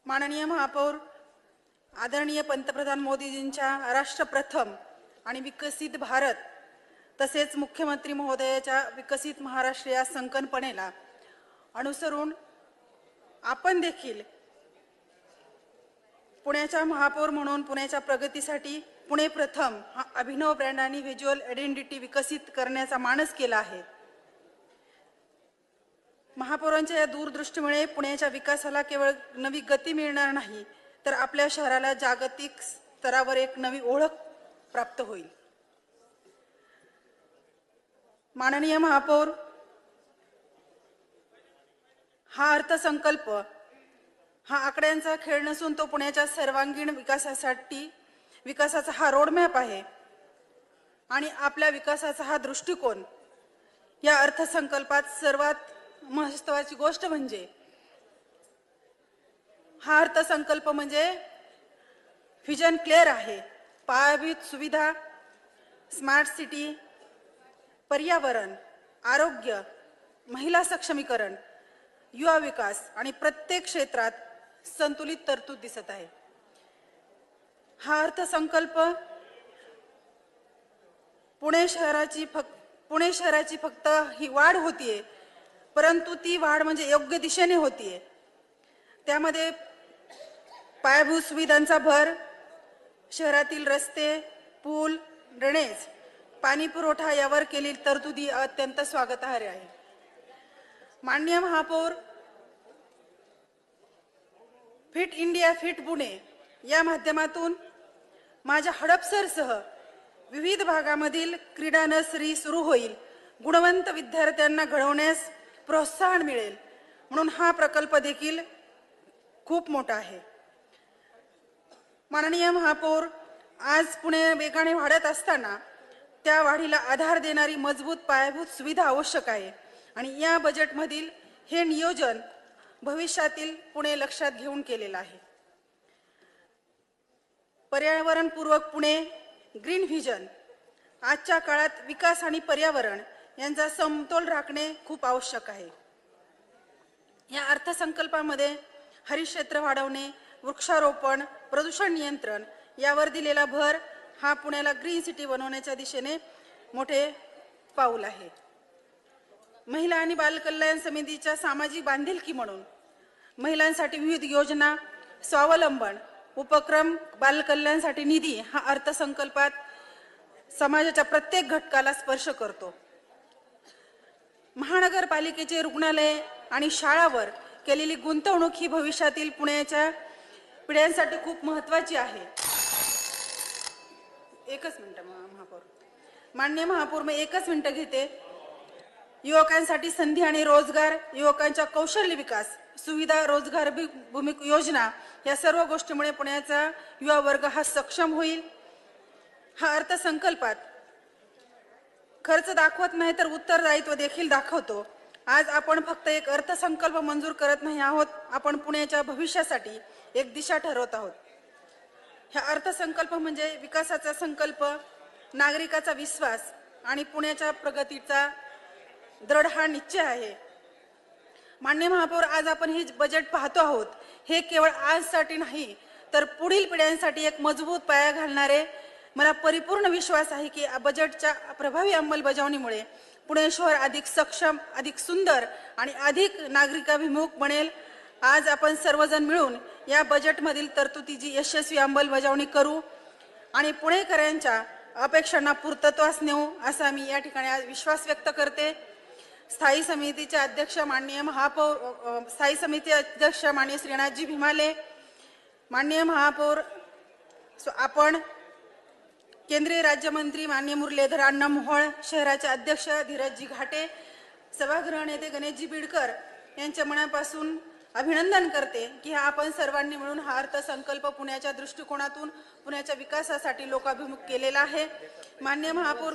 माननीय महापौर आदरणीय पंतप्रधान मोदीजींच्या राष्ट्र प्रथम आणि विकसित भारत तसेच मुख्यमंत्री महोदयाच्या विकसित महाराष्ट्र या संकल्पनेला अनुसरून आपण देखील पुण्याच्या महापौर म्हणून पुण्याच्या प्रगतीसाठी पुणे प्रथम हा अभिनव ब्रँड आणि व्हिज्युअल आयडेंटिटी विकसित करण्याचा मानस केला आहे। महापौरांच्या या दूरदृष्टीमुळे पुण्याच्या विकासाला केवळ नवी गती मिळणार नाही तर आपल्या शहराला जागतिक स्तरावर एक नवी ओळख प्राप्त होईल। माननीय महापौर, हा अर्थसंकल्प हा आकड्यांचा खेळ नसून तो पुण्याच्या सर्वांगीण विकासाचा हा रोडमॅप आहे आणि आपल्या विकासाचा हा दृष्टिकोन। या अर्थसंकल्पात सर्वात महत्त्वाची गोष्ट म्हणजे हा अर्थसंकल्प म्हणजे व्हिजन क्लिअर आहे। पायाभूत सुविधा, स्मार्ट सिटी, पर्यावरण, आरोग्य, महिला सक्षमीकरण, युवा विकास आणि प्रत्येक क्षेत्रात संतुलित तरतूद दिसत आहे। हा अर्थसंकल्प पुणे शहराची फक्त ही वाढ होतीये, परंतु ती वाढ म्हणजे योग्य दिशेने होतीये। त्यामध्ये पायाभूत सुविधांचा भर, शहरातील रस्ते, पूल, ड्रेनेज, पाणी पुरवठा यावर केलेली तरतुदी अत्यंत स्वागतार्ह आहे। माननीय महापौर, फिट इंडिया फिट पुणे या माध्यमातून माझ्या हडपसरसह विविध भागामधील क्रीडा नर्सरी सुरू होईल। गुणवंत विद्यार्थ्यांना घडवण्यास प्रोत्साहन मिळेल म्हणून हा प्रकल्प देखील खूप मोठा आहे। माननीय महापौर, आज पुणे वेगाने वाढत असताना त्या वाढीला आधार देणारी मजबूत पायाभूत सुविधा आवश्यक आहे आणि या बजेटमधील हे नियोजन भविष्यातील पुणे लक्षात घेऊन केलेलं आहे। पर्यावरणपूर्वक पुणे ग्रीन व्हिजन, आजच्या काळात विकास आणि पर्यावरण यांचा समतोल राखणे खूप आवश्यक आहे। या अर्थसंकल्पामध्ये हरितक्षेत्र वाढवणे, वृक्षारोपण, प्रदूषण नियंत्रण यावर दिलेला भर हा पुण्याला ग्रीन सिटी बनवण्याच्या दिशेने मोठे पाऊल आहे। महिला आणि बालकल्याण समितीच्या सामाजिक बांधिलकी म्हणून महिलांसाठी विविध योजना, स्वावलंबन उपक्रम, बालकल्याणासाठी निधी हा अर्थसंकल्पात समाजाच्या प्रत्येक घटकाला स्पर्श करतो। महानगरपालिकेचे रुग्णालय आणि शाळांवर केलेली गुंतवणूक ही भविष्यातील पुण्याच्या पिढ्यांसाठी खूप महत्त्वाची आहे। एकच मिनिट महापौर, माननीय महापौर, मी एकच मिनिट घेते। युवकांसाठी संधी आणि रोजगार, युवकांच्या कौशल्य विकास, सुविधा, रोजगार भूमिक योजना या सर्व गोष्टींमुळे पुण्याचा युवा वर्ग हा सक्षम होईल। हा अर्थसंकल्पात खर्च दाखवत नाही तर उत्तरदायित्व देखील दाखवतो। आज आपण फक्त एक अर्थसंकल्प मंजूर करत नाही आहोत, आपण पुण्याच्या भविष्यासाठी एक दिशा ठरवत आहोत। हा अर्थसंकल्प म्हणजे विकासाचा संकल्प, नागरिकाचा विश्वास आणि पुण्याच्या प्रगतीचा दृढ हा निश्चय आहे। माननीय महापौर, आज आपण हे बजेट पाहतो आहोत, हे केवळ आजसाठी नाही तर पुढील पिढ्यांसाठी एक मजबूत पाया घालणारे। मला परिपूर्ण विश्वास आहे की बजेटच्या प्रभावी अंमलबजावणीमुळे पुणे शहर अधिक सक्षम, अधिक सुंदर आणि अधिक नागरिकाभिमुख बनेल। आज आपण सर्वजण मिळून या बजेटमधील तरतुदीची यशस्वी अंमलबजावणी करू आणि पुणेकरांच्या अपेक्षांना पूर्तत्वास नेऊ असा मी या ठिकाणी आज विश्वास व्यक्त करते। स्थायी समितीचे अध्यक्ष माननीय श्रीनाथजी भीमाले, माननीय महापौर, आपण केंद्रीय राज्यमंत्री माननीय मुरलीधर अण्णा मोहोळ, शहराचे अध्यक्ष धीरजजी घाटे, सभागृह नेते गणेशजी बिडकर यांच्या मनापासून अभिनंदन करते की आपण सर्वांनी मिळून हा अर्थसंकल्प पुण्याच्या दृष्टिकोनातून पुण्याच्या विकासासाठी लोकाभिमुख केलेला आहे। माननीय महापौर,